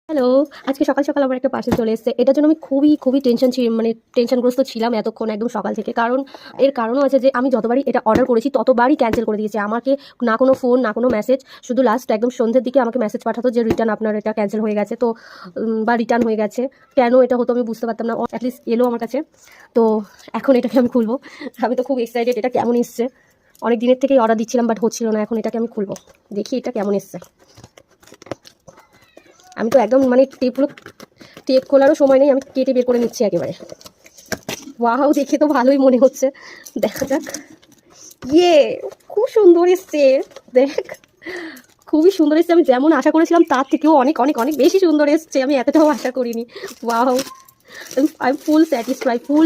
Hello, আজকে সকাল, সকাল আমার একটা পার্সেল চলে এসেছে। এটার জন্য আমি খুবই টেনশনগ্রস্ত ছিলাম এতক্ষণ একদম সকাল থেকে। কারণ এর কারণও আছে যে আমি যতবারই এটা অর্ডার করেছি ততবারই ক্যানসেল করে দিয়েছে। আমাকে না কোনো ফোন, না কোনো মেসেজ, শুধু লাস্ট একদম সন্ধ্যের দিকে আমাকে মেসেজ পাঠাতো যে রিটার্ন আপনার এটা ক্যানসেল হয়ে গেছে। তো বা রিটার্ন হয়ে গেছে। কেন এটা হতো আমি বুঝতে পারতাম না। এটলিস্ট এলো আমার কাছে। তো এখন এটাকে আমি খুলবো। আমি তো খুব এক্সাইটেড এটা কেমন এসছে। অনেক দিনের থেকেই অর্ডার দিচ্ছিলাম বাট হচ্ছিল না। এখন এটাকে আমি খুলবো। দেখি এটা কেমন এসছে। আমি তো একদম মানে টেপ খোলারও সময় নেই, আমি কেটে বের করে নিচ্ছি একেবারে। ওয়াও, দেখে তো ভালোই মনে হচ্ছে। দেখা যাক। ইয়ে, খুব সুন্দর এসছে। দেখ, খুবই সুন্দর এসছে। আমি যেমন আশা করেছিলাম তার থেকেও অনেক অনেক অনেক বেশি সুন্দর এসছে। আমি এতটাও আশা করিনি। Wow, I am full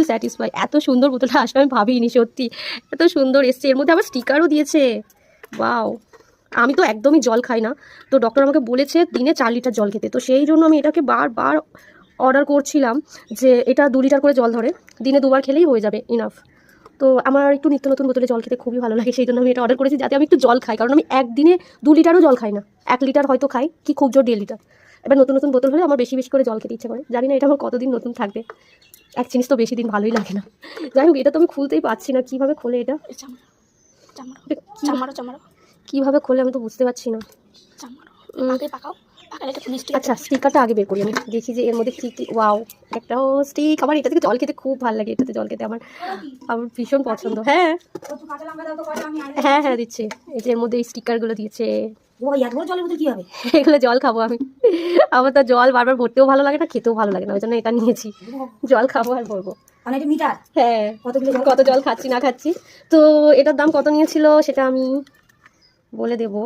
satisfy. এত সুন্দর বোতলটা আসলে আমি ভাবিনি, সত্যি এত সুন্দর এসছে। এর মধ্যে আবার স্টিকারও দিয়েছে। ওয়াও, আমি তো একদমই জল খাই না। তো ডক্টর আমাকে বলেছে দিনে 4 লিটার জল খেতে। তো সেই জন্য আমি এটাকে বারবার অর্ডার করছিলাম যে এটা 2 লিটার করে জল ধরে, দিনে 2বার খেলেই হয়ে যাবে ইনাফ। তো আমার একটু নিত্য নতুন বোতলে জল খেতে খুবই ভালো লাগে, সেই জন্য আমি এটা অর্ডার করেছি যাতে আমি একটু জল খাই। কারণ আমি একদিনে 2 লিটারও জল খাই না, 1 লিটার হয়তো খাই, কি খুব জোর 1.5 লিটার। এবার নতুন নতুন বোতল হলে আমার বেশি বেশি করে জল খেতে ইচ্ছে করে। জানি না এটা আমার কতদিন নতুন থাকবে। এক জিনিস তো বেশি দিন ভালোই লাগে না। যাই হোক, এটা তো আমি খুলতেই পারছি না। কীভাবে খোলে এটা? কীভাবে খোলে আমি তো বুঝতে পারছি না। আচ্ছা, স্টিকারটা আগে বের করি। আমি দেখি যে এর মধ্যে কী কী। ওয়াও, একটাও স্টিক। আমার এটা থেকে জল খেতে খুব ভালো লাগে। এটাতে জল খেতে আমার আমার ভীষণ পছন্দ। হ্যাঁ হ্যাঁ হ্যাঁ, দিচ্ছে। এই যে এর মধ্যে এই স্টিকারগুলো দিয়েছে। এগুলো জল খাবো আমি। আমার তো জল বারবার ভরতেও ভালো লাগে না, খেতেও ভালো লাগে না, ওই জন্য এটা নিয়েছি। জল খাবো আর ভরবো। হ্যাঁ, কত জল খাচ্ছি না খাচ্ছি। তো এটার দাম কত নিয়েছিল সেটা আমি বলে দেবো।